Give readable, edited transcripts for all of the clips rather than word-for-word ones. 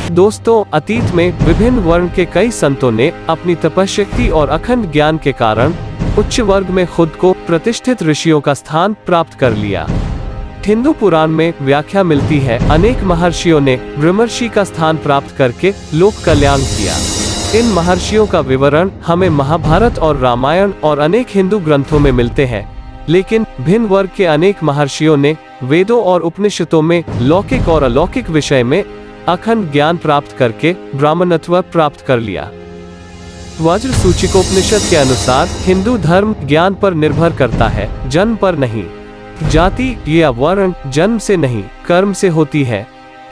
दोस्तों, अतीत में विभिन्न वर्ण के कई संतों ने अपनी तपशक्ति और अखंड ज्ञान के कारण उच्च वर्ग में खुद को प्रतिष्ठित ऋषियों का स्थान प्राप्त कर लिया। हिंदू पुराण में व्याख्या मिलती है, अनेक महर्षियों ने ब्रह्मर्षि का स्थान प्राप्त करके लोक कल्याण किया। इन महर्षियों का विवरण हमें महाभारत और रामायण और अनेक हिंदू ग्रंथों में मिलते हैं, लेकिन भिन्न वर्ग के अनेक महर्षियों ने वेदों और उपनिषदों में लौकिक और अलौकिक विषय में अखंड ज्ञान प्राप्त करके ब्राह्मणत्व प्राप्त कर लिया। वज्र सूचिकोपनिषद के अनुसार हिंदू धर्म ज्ञान पर निर्भर करता है, जन्म पर नहीं। जाति या वर्ण जन्म से नहीं, कर्म से होती है।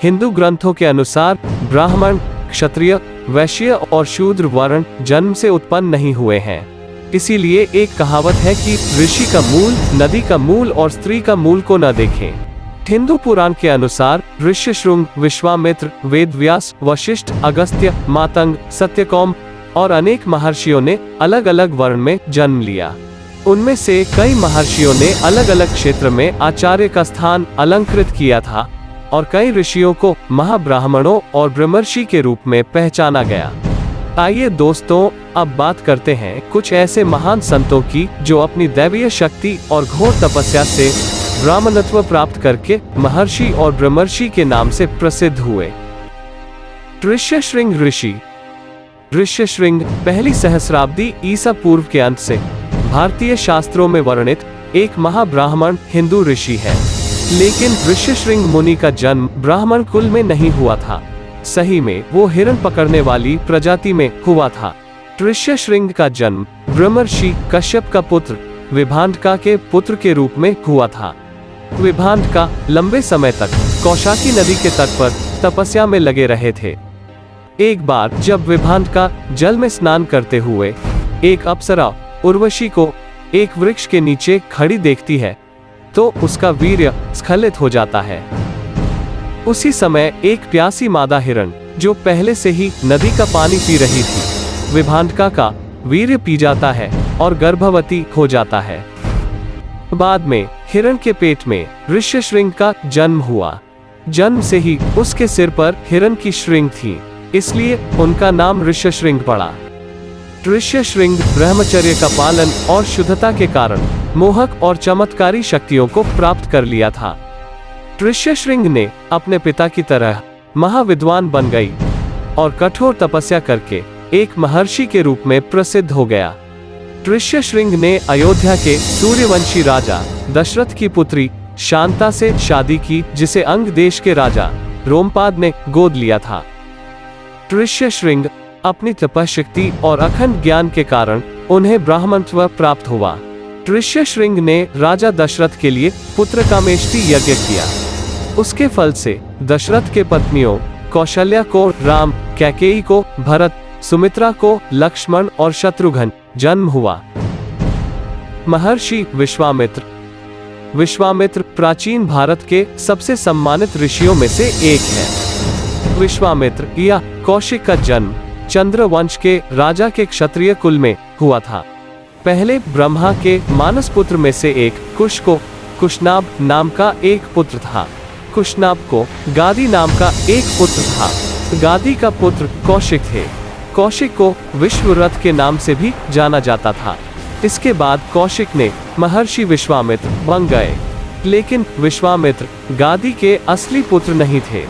हिंदू ग्रंथों के अनुसार ब्राह्मण, क्षत्रिय, वैश्य और शूद्र वर्ण जन्म से उत्पन्न नहीं हुए हैं। इसीलिए एक कहावत है कि ऋषि का मूल, नदी का मूल और स्त्री का मूल को न देखें। हिंदू पुराण के अनुसार ऋष्यशृंग, विश्वामित्र, वेदव्यास, वशिष्ठ, अगस्त्य, मातंग, सत्यकौम और अनेक महर्षियों ने अलग अलग वर्ण में जन्म लिया। उनमें से कई महर्षियों ने अलग अलग क्षेत्र में आचार्य का स्थान अलंकृत किया था और कई ऋषियों को महाब्राह्मणों और ब्रह्मर्षि के रूप में पहचाना गया। आइए दोस्तों, अब बात करते हैं कुछ ऐसे महान संतों की जो अपनी दैवीय शक्ति और घोर तपस्या से ब्राह्मणत्व प्राप्त करके महर्षि और ब्रह्मर्षि के नाम से प्रसिद्ध हुए। ऋष्यशृंग ऋषि। ऋष्यशृंग पहली सहस्राब्दी ईसा पूर्व के अंत से भारतीय शास्त्रों में वर्णित एक महाब्राह्मण हिंदू ऋषि है। लेकिन ऋष्यशृंग मुनि का जन्म ब्राह्मण कुल में नहीं हुआ था। सही में वो हिरण पकड़ने वाली प्रजाति में हुआ था। ऋष्यशृंग का जन्म ब्रह्मर्षि कश्यप का पुत्र विभांडका के पुत्र के रूप में हुआ था। विभांडका लंबे समय तक कौशाकी नदी के तट पर तपस्या में लगे रहे थे। एक बार जब विभांडका जल में स्नान करते हुए एक अप्सरा उर्वशी को एक वृक्ष के नीचे खड़ी देखती है तो उसका वीर्य स्खलित हो जाता है। उसी समय एक प्यासी मादा हिरण जो पहले से ही नदी का पानी पी रही थी, विभांडका का वीर्य पी जाता है और गर्भवती हो जाता है। बाद में हिरण के पेट में ऋष्यशृंग का जन्म हुआ। जन्म से ही उसके सिर पर हिरण की श्रृंग थी, इसलिए उनका नाम ऋष्यशृंग पड़ा। ऋष्यशृंग ब्रह्मचर्य का पालन और शुद्धता के कारण मोहक और चमत्कारी शक्तियों को प्राप्त कर लिया था। ऋष्यशृंग ने अपने पिता की तरह महाविद्वान बन गई और कठोर तपस्या करके एक महर्षि के रूप में प्रसिद्ध हो गया। ऋष्यशृंग ने अयोध्या के सूर्यवंशी राजा दशरथ की पुत्री शांता से शादी की, जिसे अंग देश के राजा रोमपाद ने गोद लिया था। ऋष्यशृंग अपनी तपशक्ति और अखंड ज्ञान के कारण उन्हें ब्राह्मणत्व प्राप्त हुआ। ऋष्यशृंग ने राजा दशरथ के लिए पुत्र कामेष्टि यज्ञ किया। उसके फल से दशरथ के पत्नियों कौशल्या को राम, कैकेयी को भरत, सुमित्रा को लक्ष्मण और शत्रुघ्न जन्म हुआ। महर्षि विश्वामित्र। विश्वामित्र प्राचीन भारत के सबसे सम्मानित ऋषियों में से एक है। विश्वामित्र या कौशिक का जन्म चंद्रवंश के राजा के क्षत्रिय कुल में हुआ था। पहले ब्रह्मा के मानस पुत्र में से एक कुश को कुशनाभ नाम का एक पुत्र था। कुशनाभ को गादी नाम का एक पुत्र था। गादी का पुत्र कौशिक थे। कौशिक को विश्वरथ के नाम से भी जाना जाता था। इसके बाद कौशिक ने महर्षि विश्वामित्र बन गए, लेकिन विश्वामित्र गादी के असली पुत्र नहीं थे।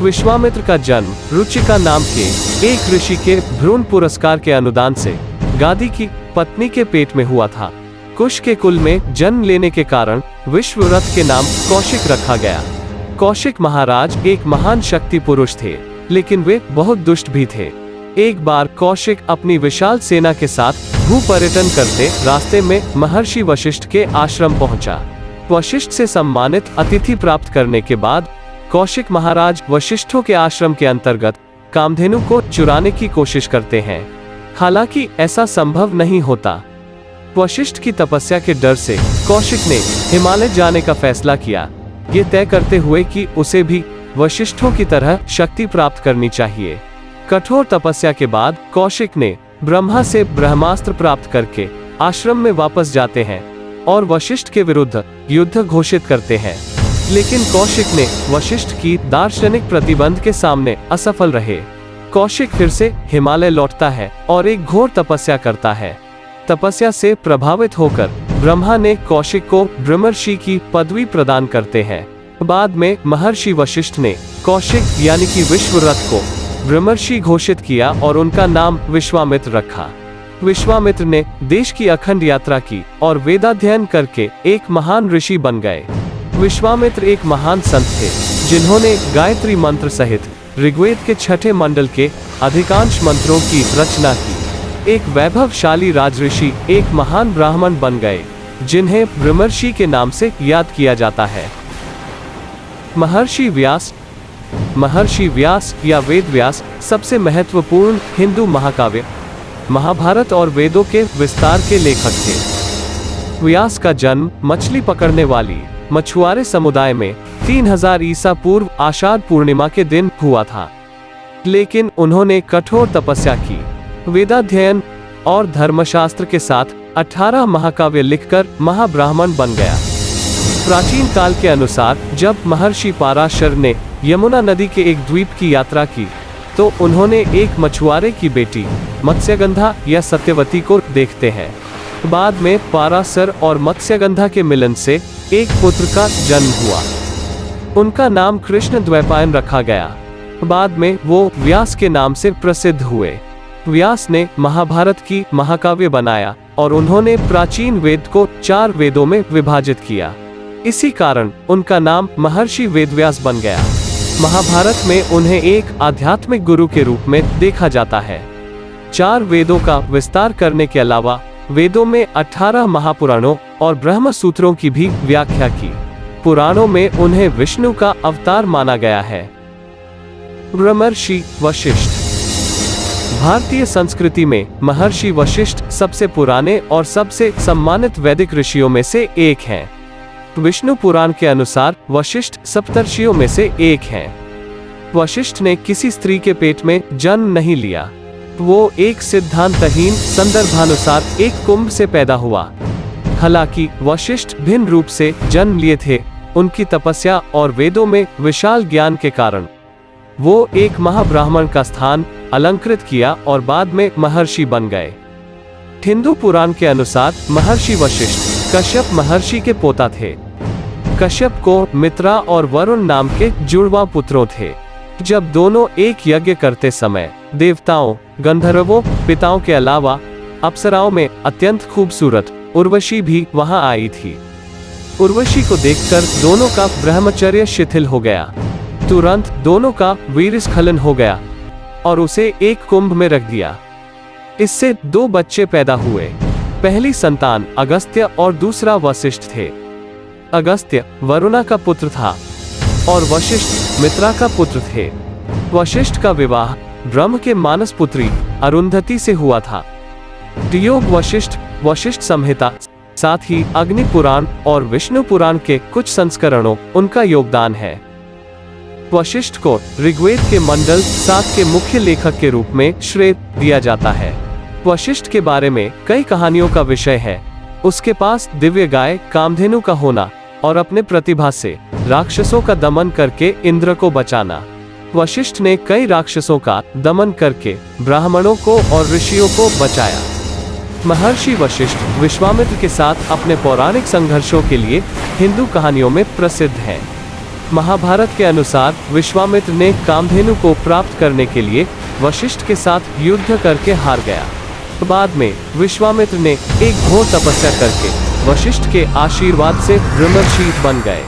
विश्वामित्र का जन्म रुचिका नाम के एक ऋषि के भ्रूण पुरस्कार के अनुदान से गादी की पत्नी के पेट में हुआ था। कुश के कुल में जन्म लेने के कारण विश्वरथ के नाम कौशिक रखा गया। कौशिक महाराज एक महान शक्ति पुरुष थे, लेकिन वे बहुत दुष्ट भी थे। एक बार कौशिक अपनी विशाल सेना के साथ भू पर्यटन करते रास्ते में महर्षि वशिष्ठ के आश्रम पहुंचा। वशिष्ठ से सम्मानित अतिथि प्राप्त करने के बाद कौशिक महाराज वशिष्ठों के आश्रम के अंतर्गत कामधेनु को चुराने की कोशिश करते हैं। हालांकि ऐसा संभव नहीं होता। वशिष्ठ की तपस्या के डर से कौशिक ने हिमालय जाने का फैसला किया, ये तय करते हुए कि उसे भी वशिष्ठों की तरह शक्ति प्राप्त करनी चाहिए। कठोर तपस्या के बाद कौशिक ने ब्रह्मा से ब्रह्मास्त्र प्राप्त करके आश्रम में वापस जाते हैं और वशिष्ठ के विरुद्ध युद्ध घोषित करते हैं। लेकिन कौशिक ने वशिष्ठ की दार्शनिक प्रतिबंध के सामने असफल रहे। कौशिक फिर से हिमालय लौटता है और एक घोर तपस्या करता है। तपस्या से प्रभावित होकर ब्रह्मा ने कौशिक को ब्रह्मर्षि की पदवी प्रदान करते हैं। बाद में महर्षि वशिष्ठ ने कौशिक यानी कि विश्वरथ को ब्रह्मर्षि घोषित किया और उनका नाम विश्वामित्र रखा। विश्वामित्र ने देश की अखंड यात्रा की और वेदाध्ययन करके एक महान ऋषि बन गए। विश्वामित्र एक महान संत थे जिन्होंने गायत्री मंत्र सहित ऋग्वेद के 6ठे मंडल के अधिकांश मंत्रों की रचना की। एक वैभवशाली राजऋषि एक महान ब्राह्मण बन गए जिन्हें ब्रह्मर्षि के नाम से याद किया जाता है। महर्षि व्यास या वेद व्यास सबसे महत्वपूर्ण हिंदू महाकाव्य महाभारत और वेदों के विस्तार के लेखक थे। व्यास का जन्म मछली पकड़ने वाली मछुआरे समुदाय में 3000 ईसा पूर्व आषाढ़ पूर्णिमा के दिन हुआ था, लेकिन उन्होंने कठोर तपस्या की, वेदाध्ययन और धर्मशास्त्र के साथ 18 महाकाव्य लिखकर महाब्राह्मण बन गया। प्राचीन काल के अनुसार जब महर्षि पराशर ने यमुना नदी के एक द्वीप की यात्रा की तो उन्होंने एक मछुआरे की बेटी मत्स्यगंधा या सत्यवती को देखते हैं। बाद में पराशर और मत्स्यगंधा के मिलन से एक पुत्र का जन्म हुआ। उनका नाम कृष्ण द्वैपायन रखा गया। बाद में वो व्यास के नाम से प्रसिद्ध हुए। व्यास ने महाभारत की महाकाव्य बनाया और उन्होंने प्राचीन वेद को 4 वेदों में विभाजित किया। इसी कारण उनका नाम महर्षि वेदव्यास बन गया। महाभारत में उन्हें एक आध्यात्मिक गुरु के रूप में देखा जाता है। 4 वेदों का विस्तार करने के अलावा वेदों में 18 महापुराणों और ब्रह्म सूत्रों की भी व्याख्या की। पुराणों में उन्हें विष्णु का अवतार माना गया है। ब्रह्मर्षि वशिष्ठ। भारतीय संस्कृति में महर्षि वशिष्ठ सबसे पुराने और सबसे सम्मानित वैदिक ऋषियों में से एक हैं। विष्णु पुराण के अनुसार वशिष्ठ सप्तर्षियों में से एक हैं। वशिष्ठ ने किसी स्त्री के पेट में जन्म नहीं लिया। वो एक सिद्धांतहीन संदर्भानुसार एक कुंभ से पैदा हुआ। हालांकि वशिष्ठ भिन्न रूप से जन्म लिए थे, उनकी तपस्या और वेदों में विशाल ज्ञान के कारण वो एक महाब्राह्मण का स्थान अलंकृत किया और बाद में महर्षि बन गए। हिंदू पुराण के अनुसार महर्षि वशिष्ठ कश्यप महर्षि के पोता थे। कश्यप को मित्रा और वरुण नाम के जुड़वा पुत्रों थे। जब दोनों एक यज्ञ करते समय देवताओं, गंधर्वों, पिताओं के अलावा अप्सराओं में अत्यंत खूबसूरत उर्वशी भी वहां आई थी। उर्वशी को देखकर दोनों का ब्रह्मचर्य शिथिल हो गया। तुरंत दोनों का वीरस्खलन हो गया और उसे एक कुंभ में रख दिया। इससे 2 बच्चे पैदा हुए। पहली संतान अगस्त्य और दूसरा वशिष्ठ थे। अगस्त्य वरुणा का पुत्र था और वशिष्ठ मित्रा का पुत्र थे। वशिष्ठ का विवाह ब्रह्म के मानस पुत्री अरुंधति से हुआ था। योग वशिष्ठ संहिता, साथ ही अग्नि पुराण और विष्णु पुराण के कुछ संस्करणों उनका योगदान है। वशिष्ठ को ऋग्वेद के मंडल 7 के मुख्य लेखक के रूप में श्रेय दिया जाता है। वशिष्ठ के बारे में कई कहानियों का विषय है। उसके पास दिव्य गाय कामधेनु का होना और अपने प्रतिभा से राक्षसों का दमन करके इंद्र को बचाना। वशिष्ठ ने कई राक्षसों का दमन करके ब्राह्मणों को और ऋषियों को बचाया। महर्षि वशिष्ठ विश्वामित्र के साथ अपने पौराणिक संघर्षों के लिए हिंदू कहानियों में प्रसिद्ध हैं। महाभारत के अनुसार विश्वामित्र ने कामधेनु को प्राप्त करने के लिए वशिष्ठ के साथ युद्ध करके हार गया। बाद में विश्वामित्र ने एक घोर तपस्या करके वशिष्ठ के आशीर्वाद से ब्रह्मर्षि बन गए।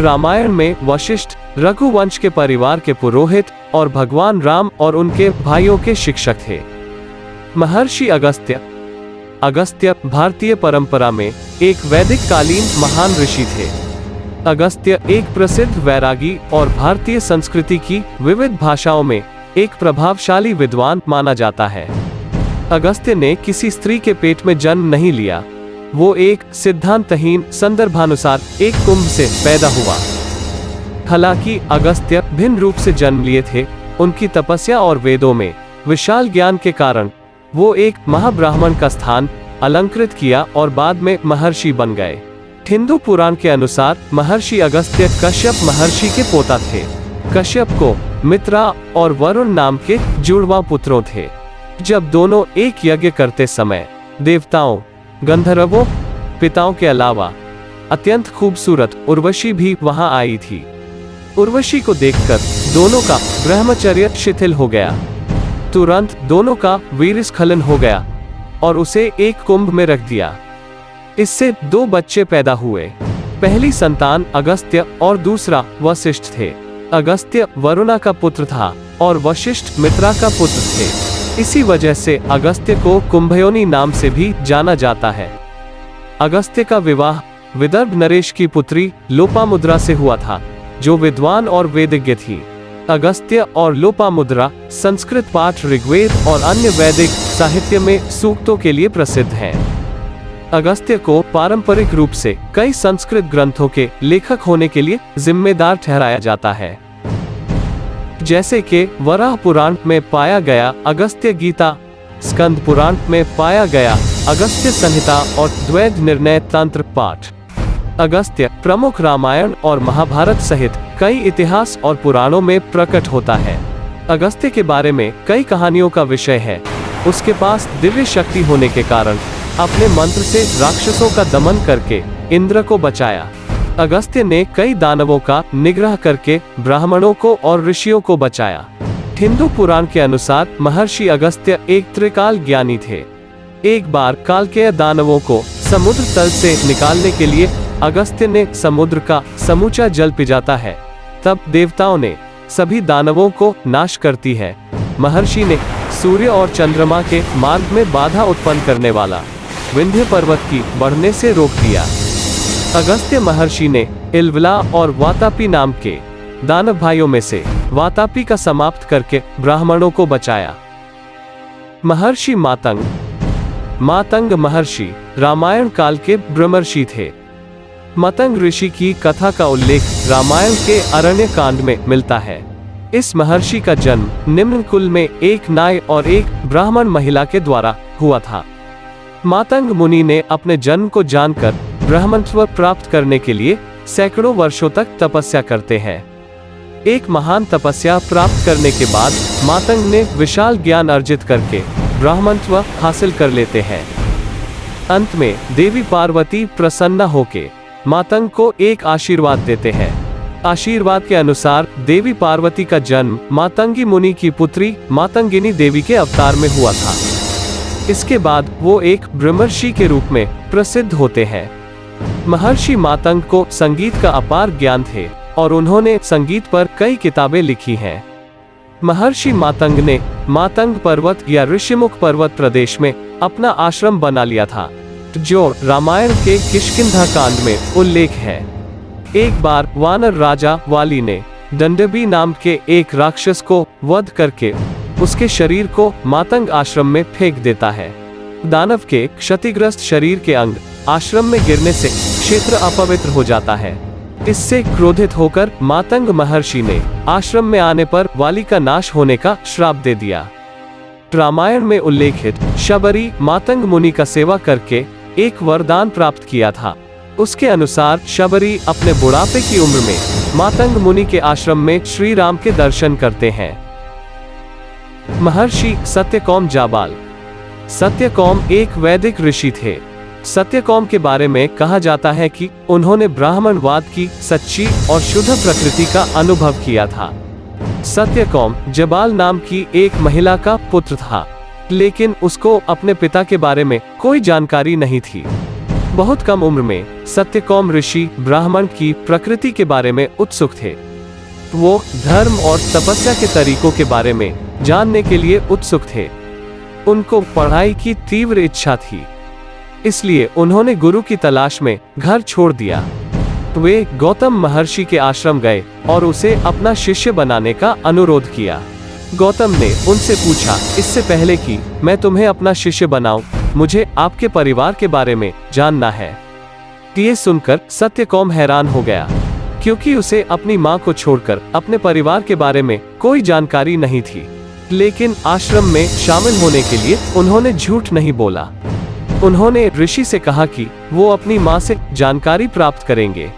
रामायण में वशिष्ठ रघुवंश के परिवार के पुरोहित और भगवान राम और उनके भाइयों के शिक्षक थे। महर्षि अगस्त्य भारतीय परंपरा में एक वैदिक कालीन महान ऋषि थे। अगस्त्य एक प्रसिद्ध वैरागी और भारतीय संस्कृति की विविध भाषाओं में एक प्रभावशाली विद्वान माना जाता है। अगस्त्य ने किसी स्त्री के पेट में जन्म नहीं लिया। वो एक सिद्धांतहीन संदर्भानुसार एक कुंभ से पैदा हुआ। हालांकि अगस्त्य भिन्न रूप से जन्म लिए थे, उनकी तपस्या और वेदों में विशाल ज्ञान के कारण वो एक महाब्राह्मण का स्थान अलंकृत किया और बाद में महर्षि बन गए। हिंदू पुराण के अनुसार महर्षि अगस्त्य कश्यप महर्षि के पोता थे। कश्यप को मित्रा और वरुण नाम के जुड़वा पुत्रों थे। जब दोनों एक यज्ञ करते समय देवताओं, गंधर्वों, पिताओं के अलावा अत्यंत खूबसूरत उर्वशी भी वहां आई थी। उर्वशी को देखकर दोनों का ब्रह्मचर्य शिथिल हो गया। तुरंत दोनों का वीर्यस्खलन हो गया और उसे एक कुंभ में रख दिया। इससे 2 बच्चे पैदा हुए। पहली संतान अगस्त्य और दूसरा वशिष्ठ थे। अगस्त्य वरुणा का पुत्र था और वशिष्ठ मित्रा का पुत्र थे। इसी वजह से अगस्त्य को कुंभयोनि नाम से भी जाना जाता है। अगस्त्य का विवाह विदर्भ नरेश की पुत्री लोपामुद्रा से हुआ था, जो विद्वान और वेदज्ञ थी। अगस्त्य और लोपामुद्रा संस्कृत पाठ, ऋग्वेद और अन्य वैदिक साहित्य में सूक्तों के लिए प्रसिद्ध हैं। अगस्त्य को पारंपरिक रूप से कई संस्कृत ग्रंथों के लेखक होने के लिए जिम्मेदार ठहराया जाता है, जैसे कि वराह पुराण में पाया गया अगस्त्य गीता, स्कंद पुराण में पाया गया अगस्त्य संहिता और द्वैध निर्णय तंत्र पाठ। अगस्त्य प्रमुख रामायण और महाभारत सहित कई इतिहास और पुराणों में प्रकट होता है। अगस्त्य के बारे में कई कहानियों का विषय है। उसके पास दिव्य शक्ति होने के कारण अपने मंत्र से राक्षसों का दमन करके इंद्र को बचाया। अगस्त्य ने कई दानवों का निग्रह करके ब्राह्मणों को और ऋषियों को बचाया। हिंदू पुराण के अनुसार महर्षि अगस्त्य एक त्रिकाल ज्ञानी थे। एक बार कालकेय दानवों को समुद्र तल से निकालने के लिए अगस्त्य ने समुद्र का समूचा जल पिजाता है। तब देवताओं ने सभी दानवों को नाश करती है। महर्षि ने सूर्य और चंद्रमा के मार्ग में बाधा उत्पन्न करने वाला विंध्य पर्वत की बढ़ने से रोक दिया। अगस्त्य महर्षि ने इलवला और वातापी नाम के दानव भाइयों में से वातापी का समाप्त करके ब्राह्मणों को बचाया। महर्षि मातंग महर्षि रामायण काल के ब्रह्मर्षि थे। मतंग ऋषि की कथा का उल्लेख रामायण के अरण्य कांड में मिलता है। इस महर्षि का जन्म निम्न कुल में एक नाय और एक ब्राह्मण महिला के द्वारा हुआ था। मातंग मुनि ने अपने जन्म को जानकर ब्राह्मणत्व प्राप्त करने के लिए सैकड़ों वर्षों तक तपस्या करते हैं। एक महान तपस्या प्राप्त करने के बाद मातंग ने विशाल ज्ञान अर्जित करके ब्राह्मणत्व हासिल कर लेते हैं। अंत में देवी पार्वती प्रसन्न होके मातंग को एक आशीर्वाद देते हैं। आशीर्वाद के अनुसार देवी पार्वती का जन्म मातंगी मुनि की पुत्री मातंगिनी देवी के अवतार में हुआ था। इसके बाद वो एक ब्रह्मर्षि के रूप में प्रसिद्ध होते हैं। महर्षि मातंग को संगीत का अपार ज्ञान थे और उन्होंने संगीत पर कई किताबें लिखी हैं। महर्षि मातंग ने मातंग पर्वत या ऋषिमुख पर्वत प्रदेश में अपना आश्रम बना लिया था, जो रामायण के किष्किंधा कांड में उल्लेख है। एक बार वानर राजा वाली ने दंडबी नाम के एक राक्षस को वध करके उसके शरीर को मातंग आश्रम में फेंक देता है। दानव के क्षतिग्रस्त शरीर के अंग आश्रम में गिरने से क्षेत्र अपवित्र हो जाता है। इससे क्रोधित होकर मातंग महर्षि ने आश्रम में आने पर वाली का नाश होने का श्राप दे दिया। रामायण में उल्लेखित शबरी मातंग मुनि का सेवा करके एक वरदान प्राप्त किया था। उसके अनुसार शबरी अपने बुढ़ापे की उम्र में मातंग मुनि के आश्रम में श्री राम के दर्शन करते हैं। महर्षि सत्यकौम जाबाल। सत्यकौम एक वैदिक ऋषि थे। सत्यकौम के बारे में कहा जाता है कि उन्होंने ब्राह्मणवाद की सच्ची और शुद्ध प्रकृति का अनुभव किया था। सत्यकौम जबाल नाम की एक महिला का पुत्र था, लेकिन उसको अपने पिता के बारे में कोई जानकारी नहीं थी। बहुत कम उम्र में सत्यकौम ऋषि ब्राह्मण की प्रकृति के बारे में उत्सुक थे। वो धर्म और तपस्या के तरीकों के बारे में जानने के लिए उत्सुक थे। उनको पढ़ाई की तीव्र इच्छा थी, इसलिए उन्होंने गुरु की तलाश में घर छोड़ दिया। वे गौतम महर्षि के आश्रम गए और उसे अपना शिष्य बनाने का अनुरोध किया। गौतम ने उनसे पूछा, इससे पहले कि मैं तुम्हें अपना शिष्य बनाऊं, मुझे आपके परिवार के बारे में जानना है। ये सुनकर सत्यकौम हैरान हो गया, क्योंकि उसे अपनी माँ को छोड़कर अपने परिवार के बारे में कोई जानकारी नहीं थी। लेकिन आश्रम में शामिल होने के लिए उन्होंने झूठ नहीं बोला। उन्होंने ऋषि से कहा कि वो अपनी माँ से जानकारी प्राप्त करेंगे।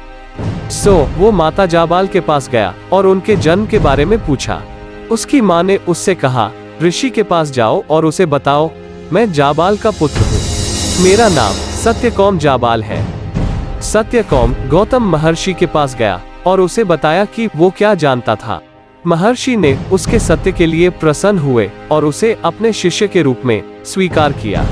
वो माता जाबाल के पास गया और उनके जन्म के बारे में पूछा। उसकी माँ ने उससे कहा, ऋषि के पास जाओ और उसे बताओ, मैं जाबाल का पुत्र हूँ, मेरा नाम सत्यकौम जाबाल है। सत्यकौम गौतम महर्षि के पास गया और उसे बताया कि वो क्या जानता था। महर्षि ने उसके सत्य के लिए प्रसन्न हुए और उसे अपने शिष्य के रूप में स्वीकार किया।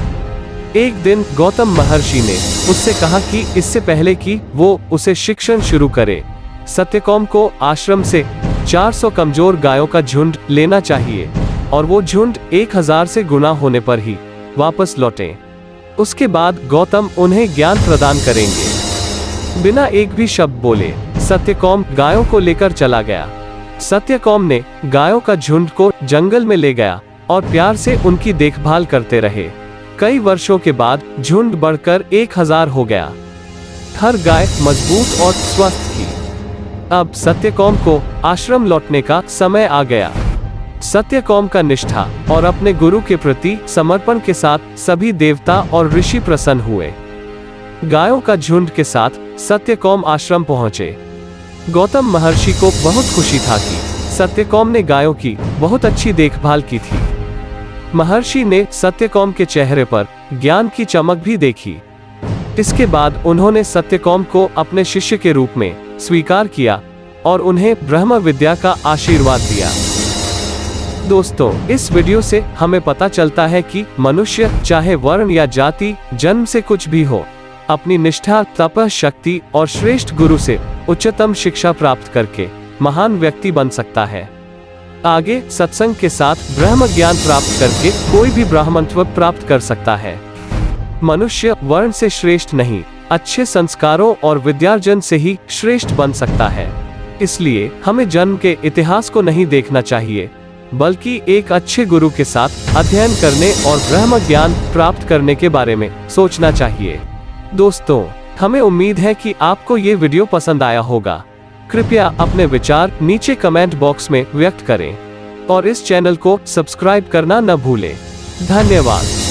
एक दिन गौतम महर्षि ने उससे कहा कि इससे पहले कि वो उसे शिक्षण शुरू करे, सत्यकौम को आश्रम से 400 कमजोर गायों का झुंड लेना चाहिए और वो झुंड 1000 से गुना होने पर ही वापस लौटे। उसके बाद गौतम उन्हें ज्ञान प्रदान करेंगे। बिना एक भी शब्द बोले सत्यकौम गायों को लेकर चला गया। सत्यकौम ने गायों का झुंड को जंगल में ले गया और प्यार से उनकी देखभाल करते रहे। कई वर्षों के बाद झुंड बढ़कर 1000 हो गया। हर गाय मजबूत और स्वस्थ थी। अब सत्यकौम को आश्रम लौटने का समय आ गया। सत्यकौम का निष्ठा और अपने गुरु के प्रति समर्पण के साथ सभी देवता और ऋषि प्रसन्न हुए। गायों का झुंड के साथ सत्यकौम आश्रम पहुंचे। गौतम महर्षि को बहुत खुशी था कि सत्यकौम ने गायों की बहुत अच्छी देखभाल की थी। महर्षि ने सत्यकौम के चेहरे पर ज्ञान की चमक भी देखी। इसके बाद उन्होंने सत्यकौम को अपने शिष्य के रूप में स्वीकार किया और उन्हें ब्रह्म विद्या का आशीर्वाद दिया। दोस्तों, इस वीडियो से हमें पता चलता है कि मनुष्य चाहे वर्ण या जाति, जन्म से कुछ भी हो, अपनी निष्ठा, तप शक्ति और श्रेष्ठ गुरु से उच्चतम शिक्षा प्राप्त करके महान व्यक्ति बन सकता है। आगे सत्संग के साथ ब्रह्म ज्ञान प्राप्त करके कोई भी ब्राह्मणत्व प्राप्त कर सकता है। मनुष्य वर्ण से श्रेष्ठ नहीं, अच्छे संस्कारों और विद्यार्जन से ही श्रेष्ठ बन सकता है। इसलिए हमें जन्म के इतिहास को नहीं देखना चाहिए, बल्कि एक अच्छे गुरु के साथ अध्ययन करने और ब्रह्म ज्ञान प्राप्त करने के बारे में सोचना चाहिए। दोस्तों, हमें उम्मीद है कि आपको ये वीडियो पसंद आया होगा। कृपया अपने विचार नीचे कमेंट बॉक्स में व्यक्त करें और इस चैनल को सब्सक्राइब करना न भूलें। धन्यवाद।